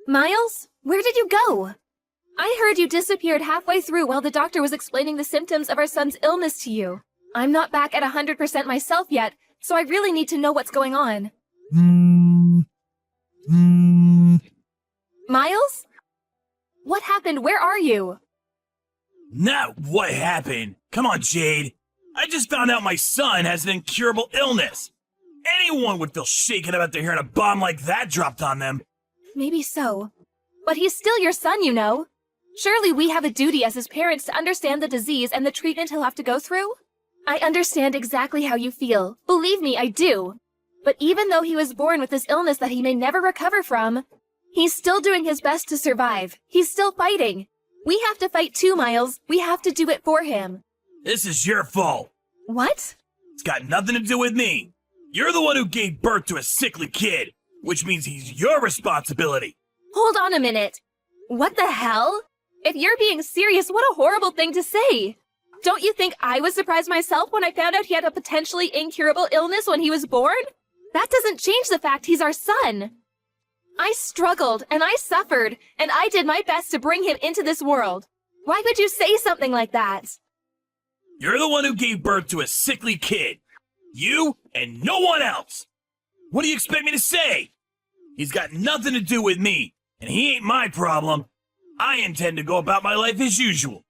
Miles, where did you go? I heard you disappeared halfway through while the doctor was explaining the symptoms of our son's illness to you. I'm not back at 100% myself yet, so I really need to know what's going on. Miles? What happened? Where are you? Not what happened. Come on, Jade. I just found out my son has an incurable illness. Anyone would feel shaken about hearing a bomb like that dropped on them. Maybe so. But he's still your son, you know. Surely we have a duty as his parents to understand the disease and the treatment he'll have to go through? I understand exactly how you feel. Believe me, I do. But even though he was born with this illness that he may never recover from, he's still doing his best to survive. He's still fighting. We have to fight too, Miles. We have to do it for him. This is your fault. What? It's got nothing to do with me. You're the one who gave birth to a sickly kid, which means he's your responsibility. Hold on a minute. What the hell? If you're being serious, what a horrible thing to say. Don't you think I was surprised myself when I found out he had a potentially incurable illness when he was born? That doesn't change the fact he's our son. I struggled and I suffered, and I did my best to bring him into this world. Why would you say something like that? You're the one who gave birth to a sickly kid. You and no one else. What do you expect me to say? He's got nothing to do with me, and he ain't my problem. I intend to go about my life as usual.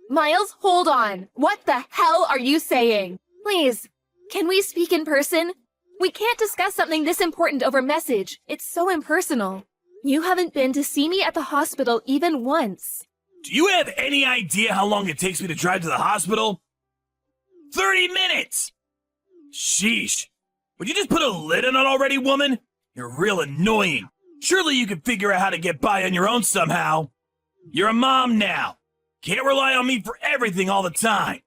Miles, hold on. What the hell are you saying? Please, can we speak in person? We can't discuss something this important over message. It's so impersonal. You haven't been to see me at the hospital even once. Do you have any idea how long it takes me to drive to the hospital? 30 minutes! Sheesh. Would you just put a lid on it already, woman? You're real annoying. Surely you can figure out how to get by on your own somehow. You're a mom now. Can't rely on me for everything all the time.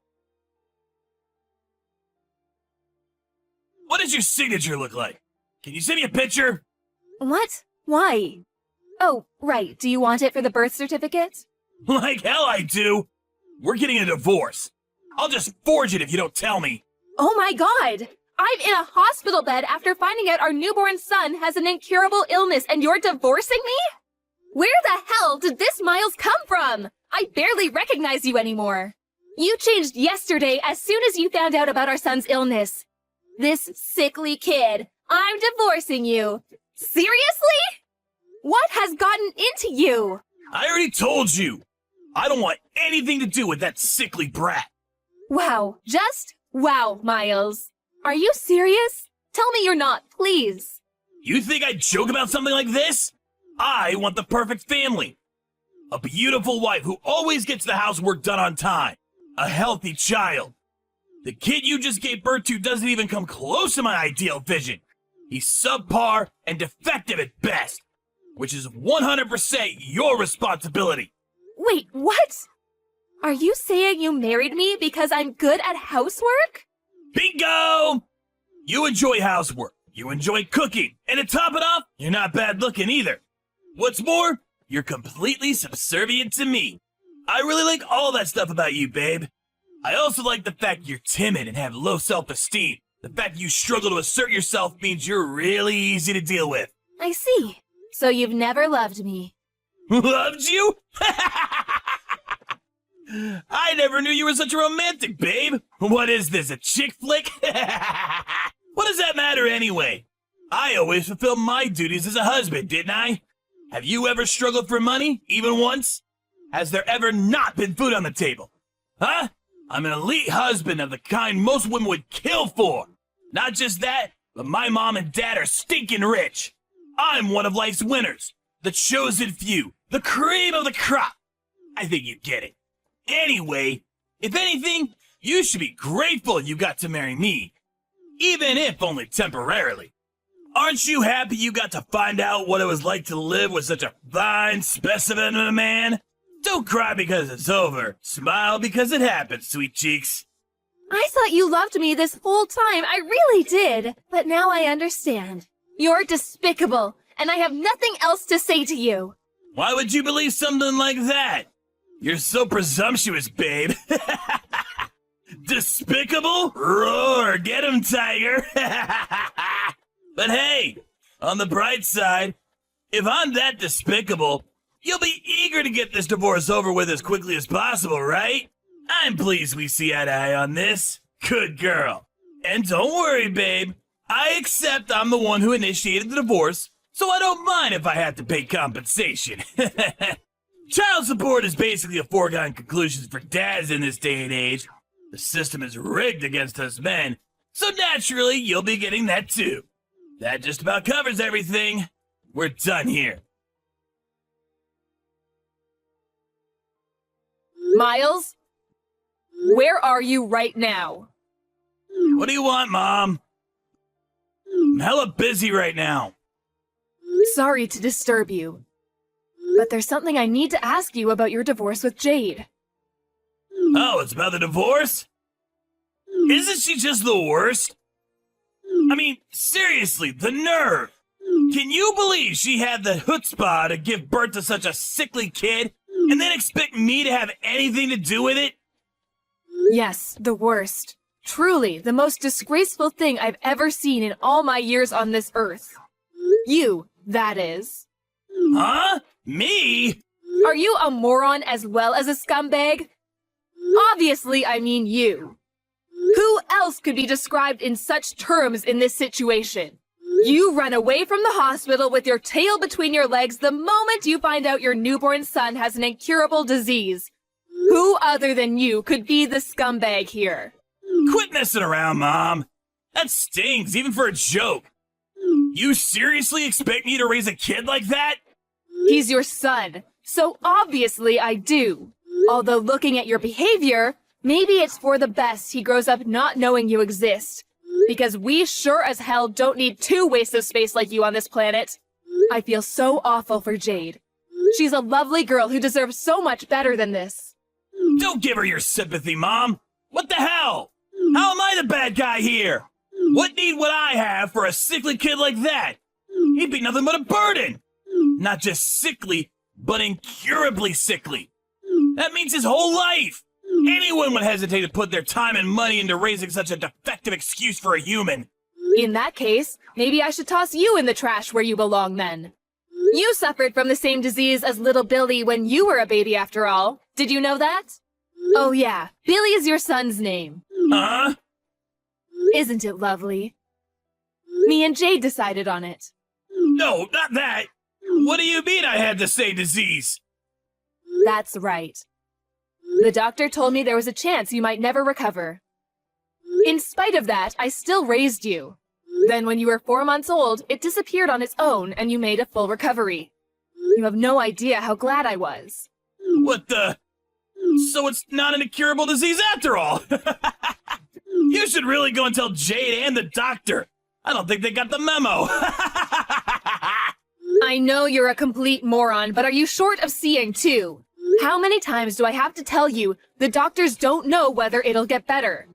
What does your signature look like? Can you send me a picture? What? Why? Oh, right. Do you want it for the birth certificate? Like hell I do. We're getting a divorce. I'll just forge it if you don't tell me. Oh my god! I'm in a hospital bed after finding out our newborn son has an incurable illness and you're divorcing me? Where the hell did this Miles come from? I barely recognize you anymore. You changed yesterday as soon as you found out about our son's illness. This sickly kid. I'm divorcing you. Seriously? What has gotten into you? I already told you. I don't want anything to do with that sickly brat. Wow, just wow, Miles. Are you serious? Tell me you're not, please. You think I'd joke about something like this? I want the perfect family. A beautiful wife who always gets the housework done on time. A healthy child. The kid you just gave birth to doesn't even come close to my ideal vision. He's subpar and defective at best, which is 100% your responsibility. Wait, what? Are you saying you married me because I'm good at housework? Bingo! You enjoy housework, you enjoy cooking, and to top it off, you're not bad looking either. What's more, you're completely subservient to me. I really like all that stuff about you, babe. I also like the fact you're timid and have low self-esteem. The fact you struggle to assert yourself means you're really easy to deal with. I see. So you've never loved me. Loved you? I never knew you were such a romantic, babe. What is this, a chick flick? What does that matter anyway? I always fulfilled my duties as a husband, didn't I? Have you ever struggled for money, even once? Has there ever not been food on the table? Huh? I'm an elite husband of the kind most women would kill for. Not just that, but my mom and dad are stinking rich. I'm one of life's winners. The chosen few. The cream of the crop. I think you get it. Anyway, if anything, you should be grateful you got to marry me. Even if only temporarily. Aren't you happy you got to find out what it was like to live with such a fine specimen of a man? Don't cry because it's over. Smile because it happened, sweet cheeks. I thought you loved me this whole time. I really did. But now I understand. You're despicable, and I have nothing else to say to you. Why would you believe something like that? You're so presumptuous, babe. Despicable? Roar, get him, tiger. But hey, on the bright side, If I'm that despicable, you'll be eager to get this divorce over with as quickly as possible, right? I'm pleased we see eye to eye on this. Good girl. And don't worry, babe. I accept I'm the one who initiated the divorce, so I don't mind if I have to pay compensation. Child support is basically a foregone conclusion for dads in this day and age. The system is rigged against us men, so naturally you'll be getting that too. That just about covers everything. We're done here. Miles? Where are you right now? What do you want, Mom? I'm hella busy right now. Sorry to disturb you, but there's something I need to ask you about your divorce with Jade. Oh, it's about the divorce? Isn't she just the worst? I mean, seriously, the nerve. Can you believe she had the chutzpah to give birth to such a sickly kid and then expect me to have anything to do with it? Yes, the worst. Truly, the most disgraceful thing I've ever seen in all my years on this earth. You, that is. Huh? Me? Are you a moron as well as a scumbag? Obviously, I mean you. Who else could be described in such terms in this situation? You run away from the hospital with your tail between your legs the moment you find out your newborn son has an incurable disease. Who other than you could be the scumbag here? Quit messing around, Mom. That stings, even for a joke. You seriously expect me to raise a kid like that? He's your son, so obviously I do. Although looking at your behavior, maybe it's for the best he grows up not knowing you exist. Because we sure as hell don't need two wastes of space like you on this planet. I feel so awful for Jade. She's a lovely girl who deserves so much better than this. Don't give her your sympathy, Mom. What the hell? How am I the bad guy here? What need would I have for a sickly kid like that? He'd be nothing but a burden. Not just sickly, but incurably sickly. That means his whole life. Anyone would hesitate to put their time and money into raising such a defective excuse for a human. In that case, maybe I should toss you in the trash where you belong then. You suffered from the same disease as little Billy when you were a baby after all. Did you know that? Oh yeah, Billy is your son's name. Huh? Isn't it lovely? Me and Jade decided on it. No, not that. What do you mean I had the same disease? That's right. The doctor told me there was a chance you might never recover. In spite of that, I still raised you. Then when you were 4 months old, it disappeared on its own and you made a full recovery. You have no idea how glad I was. What the? So it's not an incurable disease after all. You should really go and tell Jade and the doctor. I don't think they got the memo. I know you're a complete moron, but are you short of seeing too? How many times do I have to tell you the doctors don't know whether it'll get better?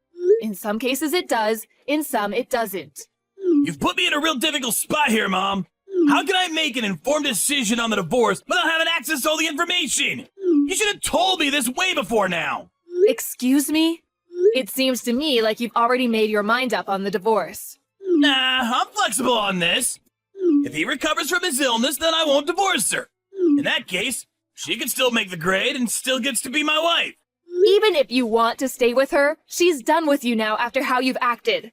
In some cases it does, in some it doesn't. You've put me in a real difficult spot here, Mom. How can I make an informed decision on the divorce without having access to all the information? You should have told me this way before now. Excuse me? It seems to me like you've already made your mind up on the divorce. Nah, I'm flexible on this. If he recovers from his illness, then I won't divorce her. In that case, she can still make the grade and still gets to be my wife. Even if you want to stay with her, she's done with you now after how you've acted.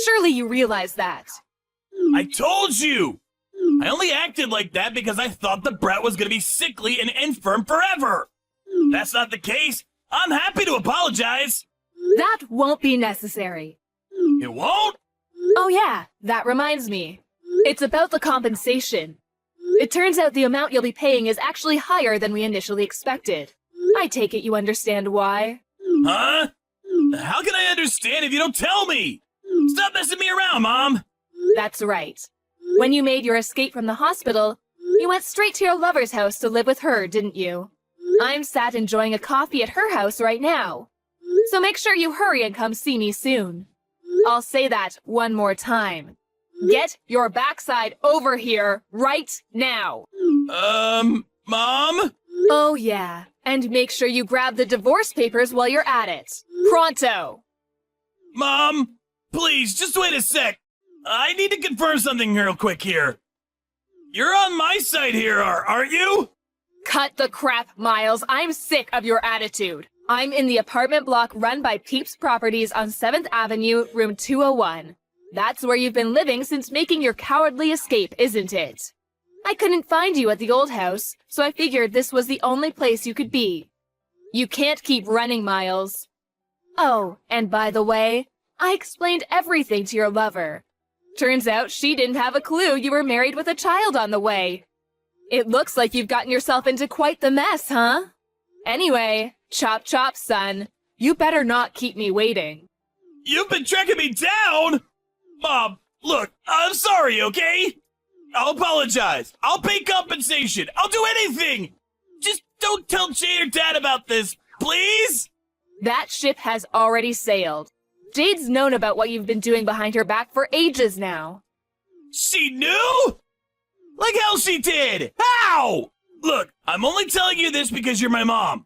Surely you realize that. I told you! I only acted like that because I thought the brat was gonna be sickly and infirm forever. If that's not the case, I'm happy to apologize. That won't be necessary. It won't? Oh yeah, that reminds me. It's about the compensation. It turns out the amount you'll be paying is actually higher than we initially expected. I take it you understand why. Huh? How can I understand if you don't tell me? Stop messing me around, Mom. That's right. When you made your escape from the hospital, you went straight to your lover's house to live with her, didn't you? I'm sat enjoying a coffee at her house right now. So make sure you hurry and come see me soon. I'll say that one more time. Get your backside over here right now. Mom? Oh yeah, and make sure you grab the divorce papers while you're at it. Pronto! Mom, please, just wait a sec. I need to confirm something real quick here. You're on my side here, aren't you? Cut the crap, Miles. I'm sick of your attitude. I'm in the apartment block run by Peeps Properties on 7th Avenue, room 201. That's where you've been living since making your cowardly escape, isn't it? I couldn't find you at the old house, so I figured this was the only place you could be. You can't keep running, Miles. Oh, and by the way, I explained everything to your lover. Turns out she didn't have a clue you were married with a child on the way. It looks like you've gotten yourself into quite the mess, huh? Anyway, chop chop, son. You better not keep me waiting. You've been tracking me down? Mom, look, I'm sorry, okay? I'll apologize. I'll pay compensation. I'll do anything. Just don't tell Jade or Dad about this, please? That ship has already sailed. Jade's known about what you've been doing behind her back for ages now. She knew? Like hell she did! How? Look, I'm only telling you this because you're my mom.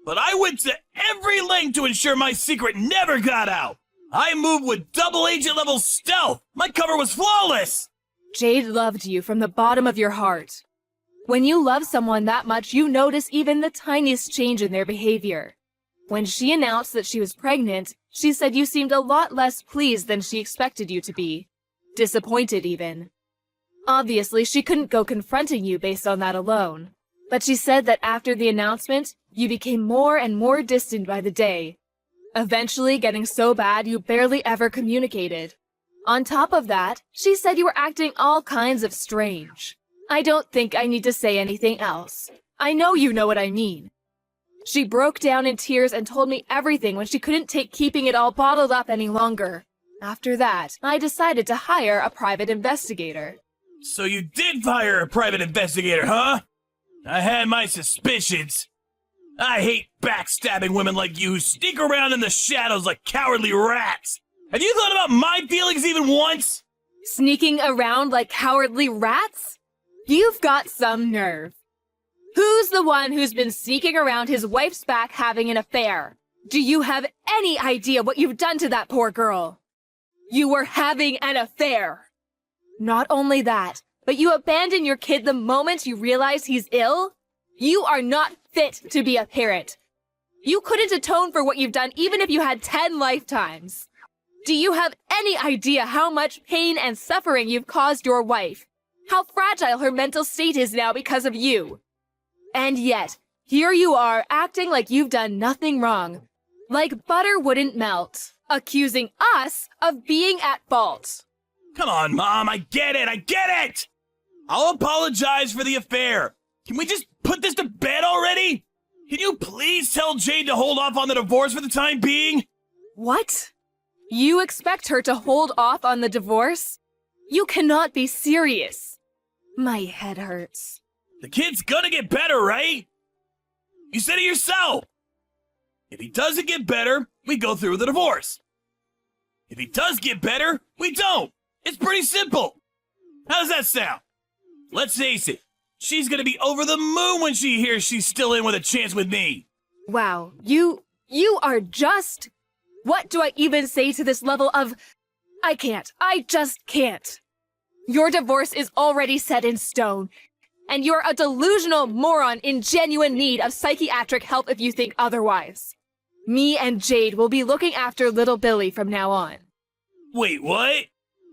But I went to every length to ensure my secret never got out. I moved with double agent level stealth. My cover was flawless. Jade loved you from the bottom of your heart. When you love someone that much, you notice even the tiniest change in their behavior. When she announced that she was pregnant, she said you seemed a lot less pleased than she expected you to be. Disappointed, even. Obviously, she couldn't go confronting you based on that alone. But she said that after the announcement, you became more and more distant by the day. Eventually getting so bad you barely ever communicated. On top of that, she said you were acting all kinds of strange. I don't think I need to say anything else. I know you know what I mean. She broke down in tears and told me everything when she couldn't take keeping it all bottled up any longer. After that, I decided to hire a private investigator. So you did hire a private investigator, huh? I had my suspicions. I hate backstabbing women like you who sneak around in the shadows like cowardly rats. Have you thought about my feelings even once? Sneaking around like cowardly rats? You've got some nerve. Who's the one who's been sneaking around his wife's back having an affair? Do you have any idea what you've done to that poor girl? You were having an affair. Not only that, but you abandon your kid the moment you realize he's ill? You are not fit to be a parent. You couldn't atone for what you've done even if you had 10 lifetimes. Do you have any idea how much pain and suffering you've caused your wife? How fragile her mental state is now because of you? And yet, here you are acting like you've done nothing wrong. Like butter wouldn't melt, accusing us of being at fault. Come on, Mom, I get it! I'll apologize for the affair. Can we just put this to bed already? Can you please tell Jade to hold off on the divorce for the time being? What? You expect her to hold off on the divorce? You cannot be serious. My head hurts. The kid's gonna get better, right? You said it yourself. If he doesn't get better, we go through with the divorce. If he does get better, we don't. It's pretty simple. How does that sound? Let's face it, she's gonna be over the moon when she hears she's still in with a chance with me. Wow, you are just... What do I even say to this level of... I just can't. Your divorce is already set in stone, and you're a delusional moron in genuine need of psychiatric help if you think otherwise. Me and Jade will be looking after little Billy from now on. Wait, what?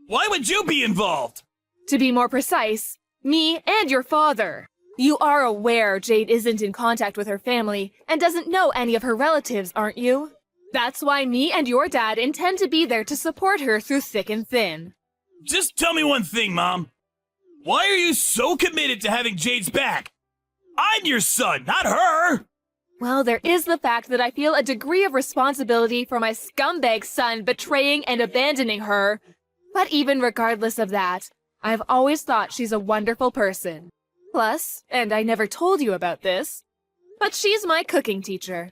Why would you be involved? To be more precise, me and your father. You are aware Jade isn't in contact with her family and doesn't know any of her relatives, aren't you? That's why me and your dad intend to be there to support her through thick and thin. Just tell me one thing, Mom. Why are you so committed to having Jade's back? I'm your son, not her! Well, there is the fact that I feel a degree of responsibility for my scumbag son betraying and abandoning her. But even regardless of that, I've always thought she's a wonderful person. Plus, and I never told you about this, but she's my cooking teacher.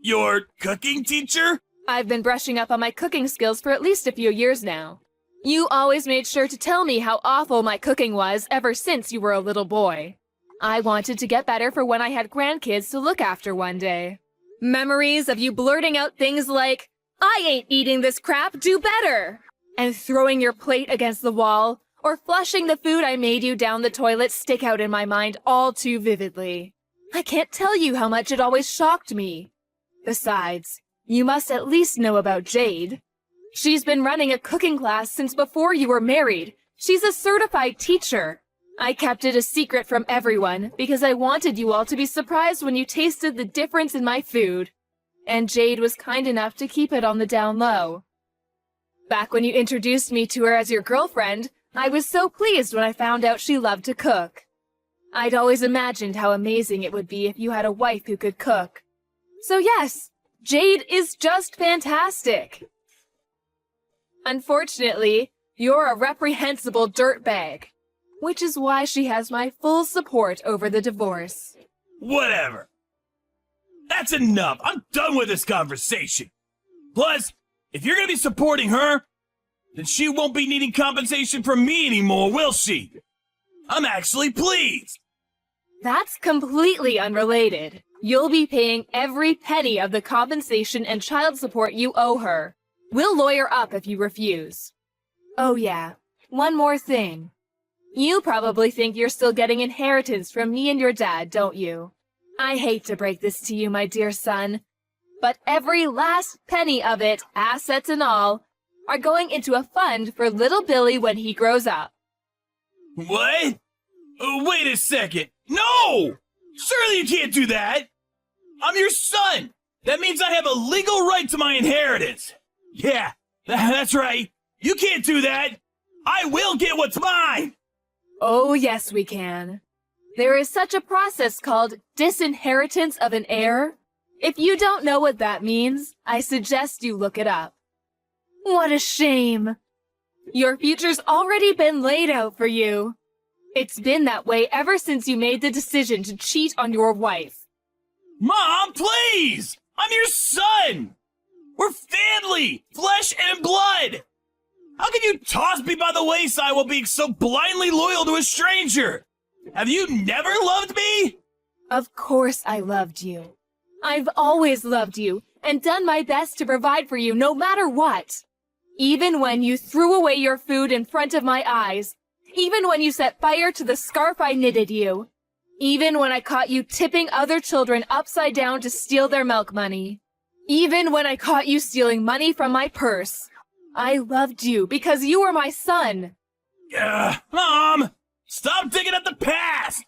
Your cooking teacher? I've been brushing up on my cooking skills for at least a few years now. You always made sure to tell me how awful my cooking was ever since you were a little boy. I wanted to get better for when I had grandkids to look after one day. Memories of you blurting out things like, "I ain't eating this crap, do better!" and throwing your plate against the wall, or flushing the food I made you down the toilet stick out in my mind all too vividly. I can't tell you how much it always shocked me. Besides, you must at least know about Jade. She's been running a cooking class since before you were married. She's a certified teacher. I kept it a secret from everyone because I wanted you all to be surprised when you tasted the difference in my food. And Jade was kind enough to keep it on the down low. Back when you introduced me to her as your girlfriend, I was so pleased when I found out she loved to cook. I'd always imagined how amazing it would be if you had a wife who could cook. So yes, Jade is just fantastic. Unfortunately, you're a reprehensible dirtbag, which is why she has my full support over the divorce. Whatever. That's enough. I'm done with this conversation. Plus, if you're gonna be supporting her, then she won't be needing compensation from me anymore, will she? I'm actually pleased. That's completely unrelated. You'll be paying every penny of the compensation and child support you owe her. We'll lawyer up if you refuse. Oh yeah, one more thing. You probably think you're still getting inheritance from me and your dad, don't you? I hate to break this to you, my dear son, but every last penny of it, assets and all, are going into a fund for little Billy when he grows up. What? Wait a second. No! Surely you can't do that! I'm your son! That means I have a legal right to my inheritance! Yeah, that's right. You can't do that! I will get what's mine! Oh, yes, we can. There is such a process called disinheritance of an heir. If you don't know what that means, I suggest you look it up. What a shame. Your future's already been laid out for you. It's been that way ever since you made the decision to cheat on your wife. Mom, please! I'm your son! We're family! Flesh and blood! How can you toss me by the wayside while being so blindly loyal to a stranger? Have you never loved me? Of course I loved you. I've always loved you and done my best to provide for you no matter what. Even when you threw away your food in front of my eyes, even when you set fire to the scarf I knitted you, even when I caught you tipping other children upside down to steal their milk money, even when I caught you stealing money from my purse, I loved you because you were my son. Mom, stop digging at the past.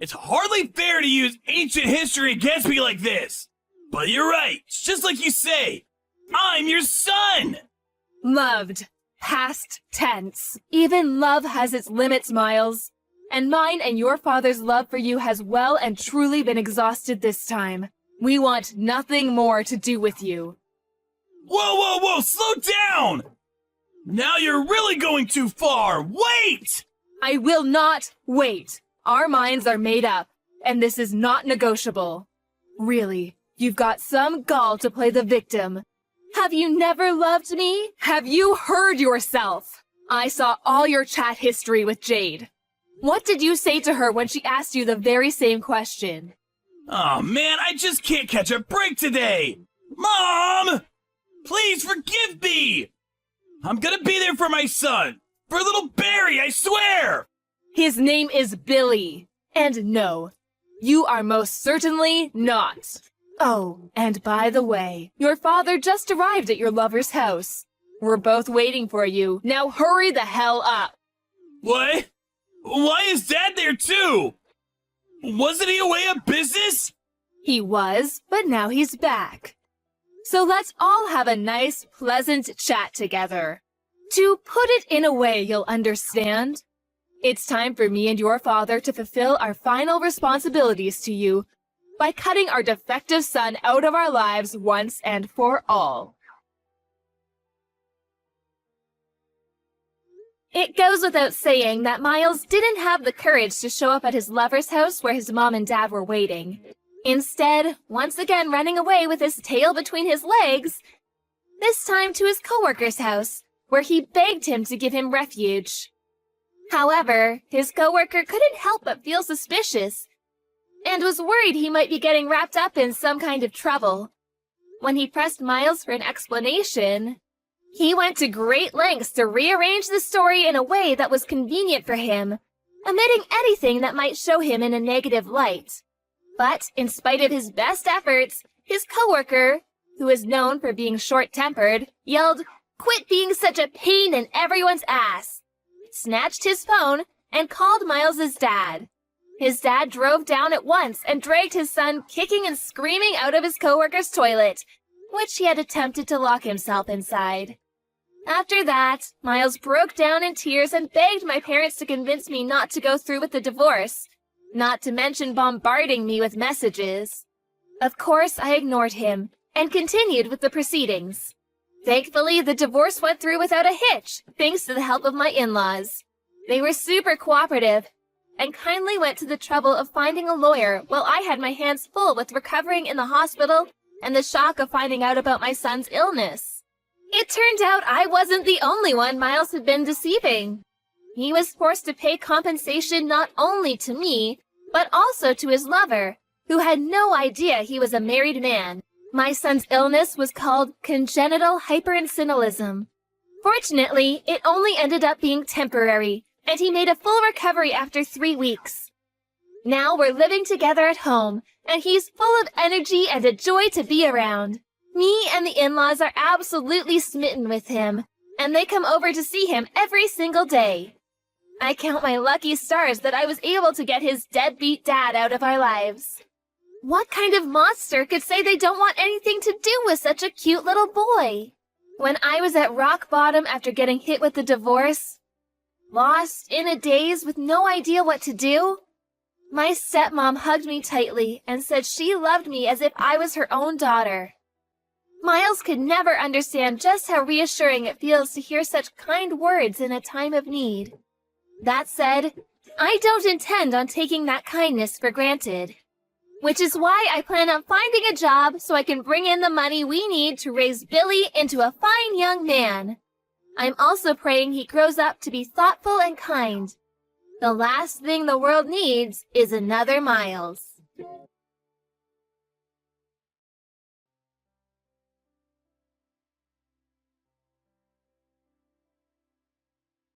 It's hardly fair to use ancient history against me like this. But you're right, it's just like you say. I'm your son. Loved. Past tense. Even love has its limits, Miles. And mine and your father's love for you has well and truly been exhausted this time. We want nothing more to do with you. Whoa, slow down! Now you're really going too far. Wait! I will not wait. Our minds are made up, and this is not negotiable. Really, you've got some gall to play the victim. Have you never loved me? Have you heard yourself? I saw all your chat history with Jade. What did you say to her when she asked you the very same question? Oh man, I just can't catch a break today! Mom! Please forgive me! I'm gonna be there for my son! For little Barry, I swear! His name is Billy. And no, you are most certainly not. Oh, and by the way, your father just arrived at your lover's house. We're both waiting for you. Now hurry the hell up. What? Why is Dad there too? Wasn't he away on business? He was, but now he's back. So let's all have a nice, pleasant chat together. To put it in a way you'll understand, it's time for me and your father to fulfill our final responsibilities to you by cutting our defective son out of our lives once and for all. It goes without saying that Miles didn't have the courage to show up at his lover's house where his mom and dad were waiting. Instead, once again running away with his tail between his legs, this time to his coworker's house, where he begged him to give him refuge. However, his coworker couldn't help but feel suspicious, and was worried he might be getting wrapped up in some kind of trouble. When he pressed Miles for an explanation, He went to great lengths to rearrange the story in a way that was convenient for him, omitting anything that might show him in a negative light. But, in spite of his best efforts, his coworker, who is known for being short-tempered, yelled, "Quit being such a pain in everyone's ass!" snatched his phone, and called Miles's dad. His dad drove down at once and dragged his son kicking and screaming out of his coworker's toilet, which he had attempted to lock himself inside. After that, Miles broke down in tears and begged my parents to convince me not to go through with the divorce, not to mention bombarding me with messages. Of course, I ignored him and continued with the proceedings. Thankfully, the divorce went through without a hitch, thanks to the help of my in-laws. They were super cooperative and kindly went to the trouble of finding a lawyer while I had my hands full with recovering in the hospital and the shock of finding out about my son's illness. It turned out I wasn't the only one Miles had been deceiving. He was forced to pay compensation not only to me, but also to his lover, who had no idea he was a married man. My son's illness was called congenital hyperinsulinism. Fortunately, it only ended up being temporary, and he made a full recovery after 3 weeks. Now we're living together at home, and he's full of energy and a joy to be around. Me and the in-laws are absolutely smitten with him, and they come over to see him every single day. I count my lucky stars that I was able to get his deadbeat dad out of our lives. What kind of monster could say they don't want anything to do with such a cute little boy? When I was at rock bottom after getting hit with the divorce, lost, in a daze, with no idea what to do, my stepmom hugged me tightly and said she loved me as if I was her own daughter. Miles could never understand just how reassuring it feels to hear such kind words in a time of need. That said, I don't intend on taking that kindness for granted, which is why I plan on finding a job so I can bring in the money we need to raise Billy into a fine young man. I'm also praying he grows up to be thoughtful and kind. The last thing the world needs is another Miles.